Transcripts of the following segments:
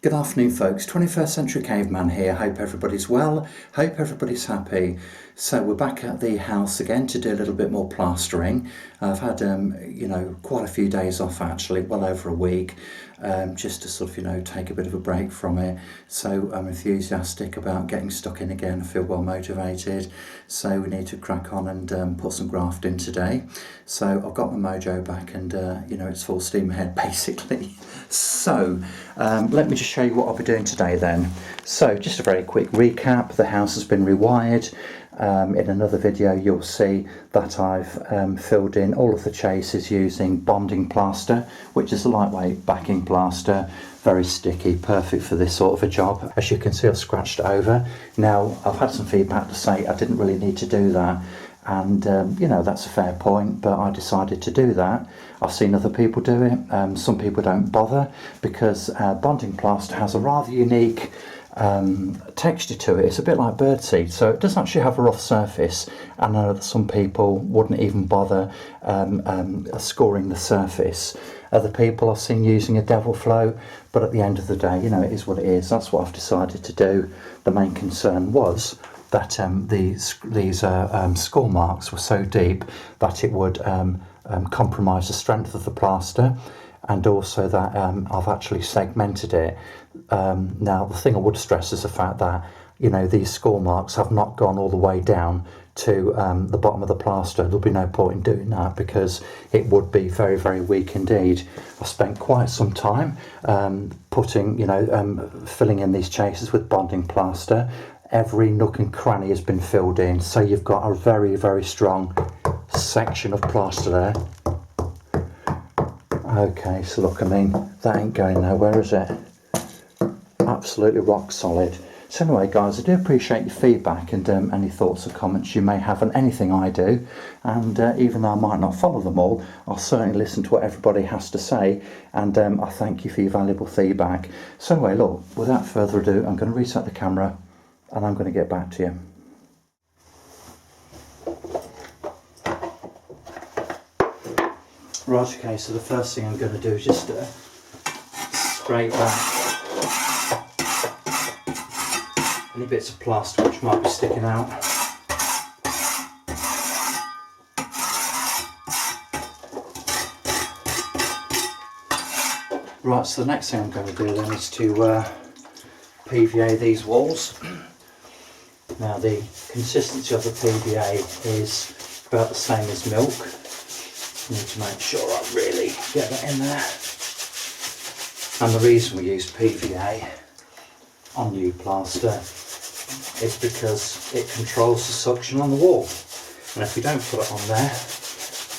Good afternoon folks, 21st Century Caveman here. Hope everybody's well, hope everybody's happy. So we're back at the house again to do a little bit more plastering. I've had quite a few days off actually, well over a week, just to sort of take a bit of a break from it. So I'm enthusiastic about getting stuck in again. I feel well motivated, so we need to crack on and put some graft in today. So I've got my mojo back and it's full steam ahead basically. So let me just show you what I'll be doing today then. So just a very quick recap. The house has been rewired. In another video you'll see that I've filled in all of the chases using bonding plaster, which is a lightweight backing plaster, very sticky, perfect for this sort of a job. As you can see, I've scratched it over. Now I've had some feedback to say I didn't really need to do that, and that's a fair point, but I decided to do that. I've seen other people do it. Some people don't bother because bonding plaster has a rather unique texture to it. It's a bit like birdseed, so it doesn't actually have a rough surface. I know that some people wouldn't even bother scoring the surface. Other people I've seen using a devil flow, but at the end of the day, it is what it is. That's what I've decided to do. The main concern was that these score marks were so deep that it would compromise the strength of the plaster, and also that I've actually segmented it. Now the thing I would stress is the fact that these score marks have not gone all the way down to the bottom of the plaster. There'll be no point in doing that because it would be very, very weak indeed. I spent quite some time filling in these chases with bonding plaster. Every nook and cranny has been filled in, so you've got a very, very strong section of plaster there. Okay, so look, that ain't going nowhere, is it? Absolutely rock solid. So anyway guys, I do appreciate your feedback and any thoughts or comments you may have on anything I do, and even though I might not follow them all, I'll certainly listen to what everybody has to say, and I thank you for your valuable feedback. So anyway, look, without further ado, I'm going to reset the camera and I'm going to get back to you. Right, okay, so the first thing I'm going to do is just scrape back any bits of plaster which might be sticking out. Right, so the next thing I'm going to do then is to PVA these walls. Now the consistency of the PVA is about the same as milk. I need to make sure I really get that in there. And the reason we use PVA on new plaster is because it controls the suction on the wall. And if we don't put it on there,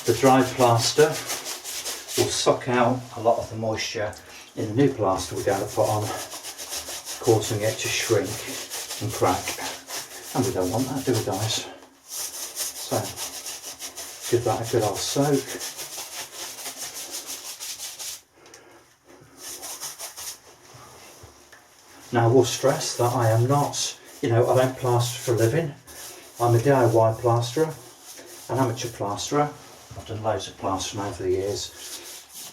the dry plaster will suck out a lot of the moisture in the new plaster we're going to put on, causing it to shrink and crack. And we don't want that, do we guys? So give that a good old soak. Now I will stress that I am not, I don't plaster for a living. I'm a DIY plasterer, an amateur plasterer. I've done loads of plastering over the years.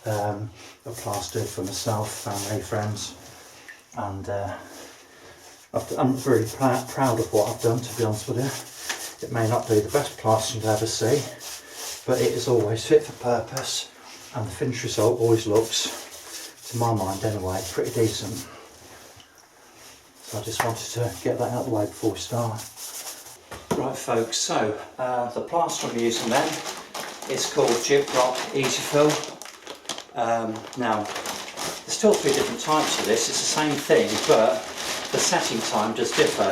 I've plastered for myself, family, friends, and I'm really proud of what I've done, to be honest with you. It may not be the best plastering you'll ever see, but it is always fit for purpose, and the finished result always looks, to my mind anyway, pretty decent. So I just wanted to get that out of the way before we start. Right folks, so the plaster I'm using then is called Gyproc Easi-fill. Now there's still 3 different types of this. It's the same thing, but the setting time does differ.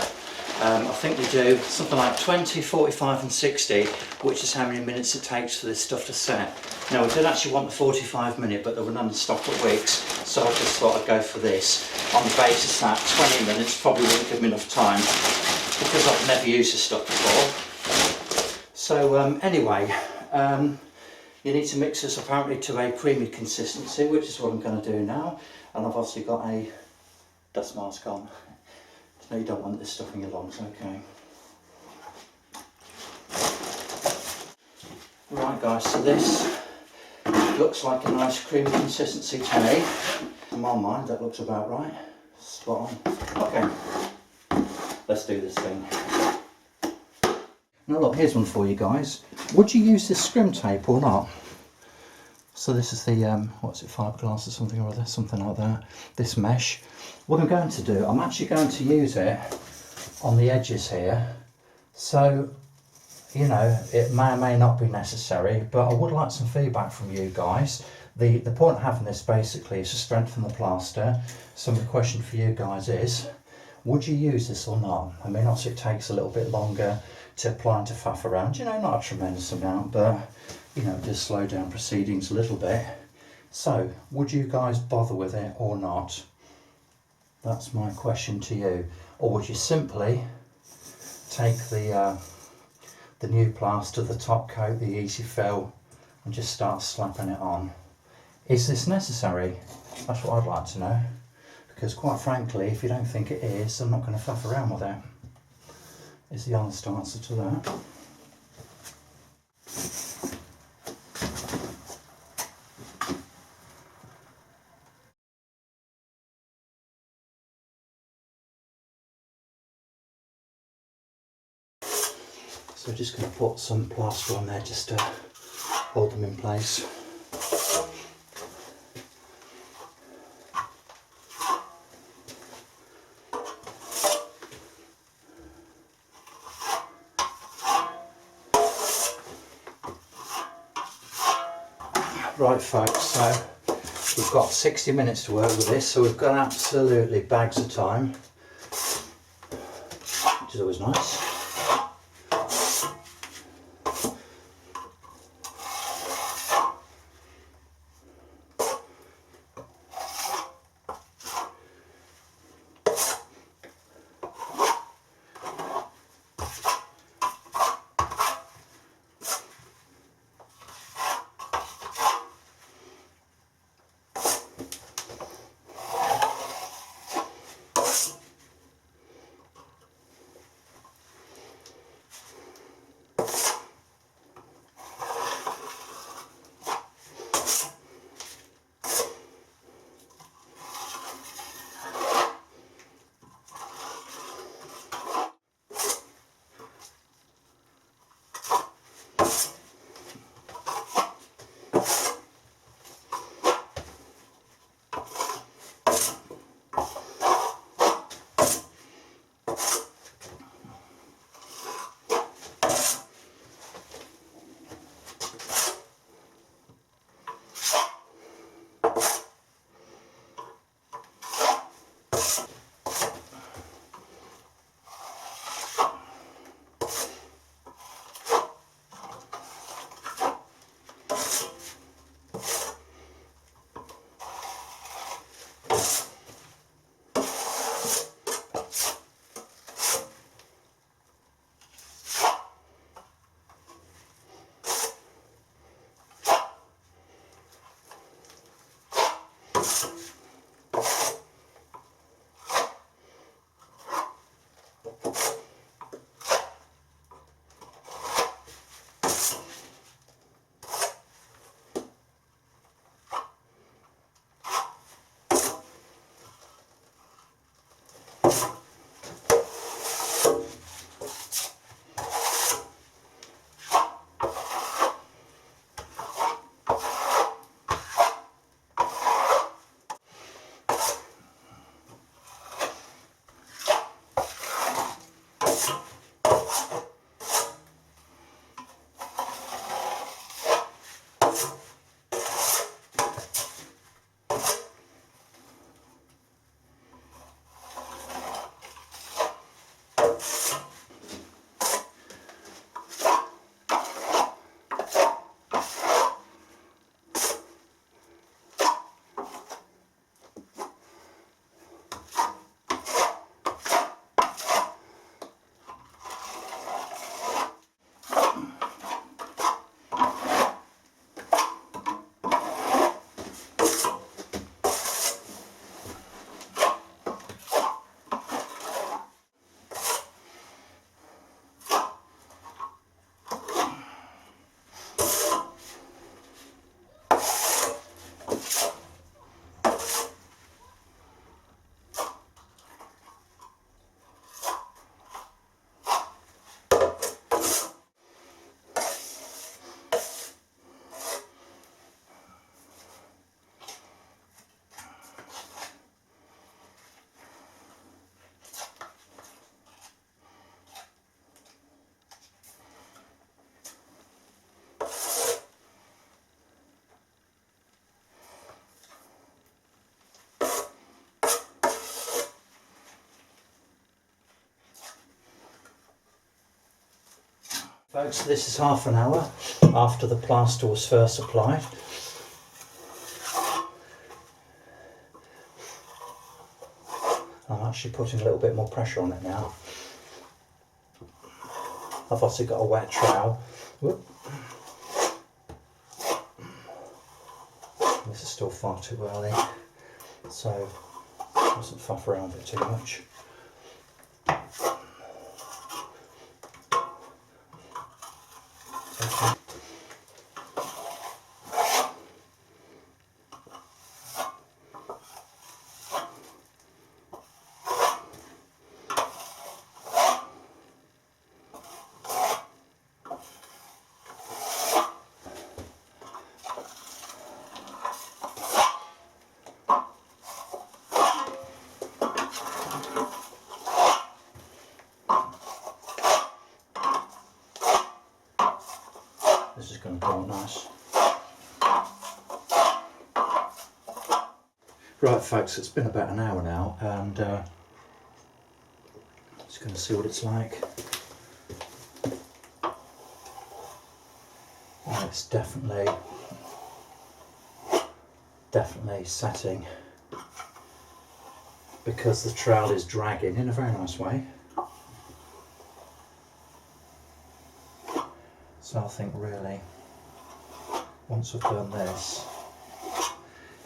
I think we do something like 20, 45 and 60, which is how many minutes it takes for this stuff to set. Now we did actually want the 45-minute, but they were none in stock for weeks, so I just thought I'd go for this on the basis that 20 minutes probably wouldn't give me enough time because I've never used this stuff before. So anyway, you need to mix this apparently to a creamy consistency, which is what I'm going to do now. And I've obviously got a dust mask on. So you don't want this stuff in your lungs, okay. Right guys, so this looks like a nice creamy consistency to me. In my mind that looks about right. Spot on. Okay, let's do this thing. Now look, here's one for you guys. Would you use this scrim tape or not? So this is the, what's it, fiberglass or something or other, something like that. This mesh. What I'm going to do, I'm actually going to use it on the edges here. So, you know, it may or may not be necessary, but I would like some feedback from you guys. The point of having this basically is to strengthen the plaster. So the question for you guys is, would you use this or not? I mean, obviously it takes a little bit longer to apply and to faff around. You know, not a tremendous amount, but, you know, just slow down proceedings a little bit. So, would you guys bother with it or not? That's my question to you. Or would you simply take the new plaster, the top coat, the Easi-fill, and just start slapping it on? Is this necessary? That's what I'd like to know. Because quite frankly, if you don't think it is, I'm not going to faff around with it. Is the honest answer to that. So we're just going to put some plaster on there just to hold them in place. Right folks, so we've got 60 minutes to work with this, so we've got absolutely bags of time, which is always nice. Folks, this is half an hour after the plaster was first applied. I'm actually putting a little bit more pressure on it now. I've also got a wet trowel. Whoop. This is still far too early, so I mustn't faff around with it too much. Okay. This is going to come nice. Right folks, it's been about an hour now and just going to see what it's like. And it's definitely setting because the trowel is dragging in a very nice way. So I think really, once I've done this,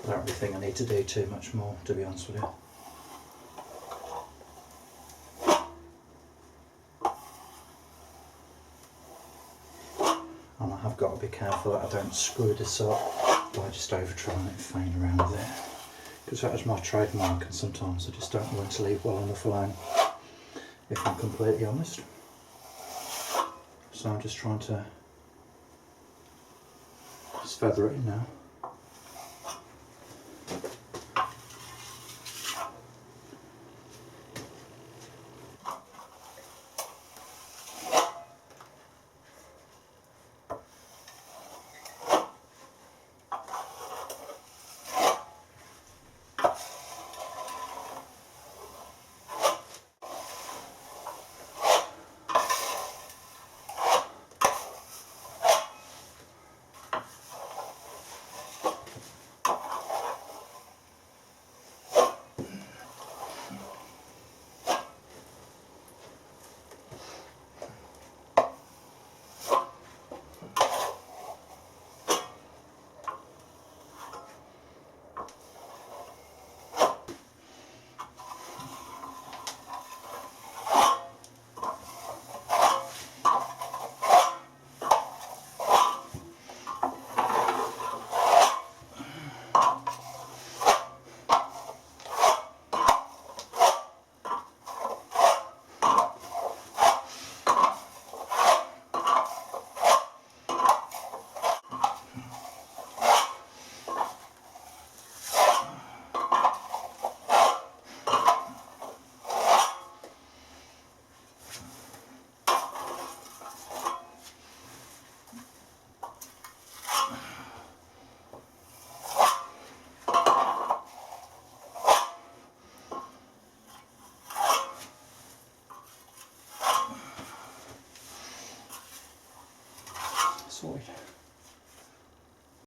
I don't really think I need to do too much more, to be honest with you. And I have got to be careful that I don't screw this up by just over trying it and failing around with it. Because that is my trademark and sometimes I just don't want to leave well enough alone, if I'm completely honest. So I'm just trying to just feather it in now. Sorry.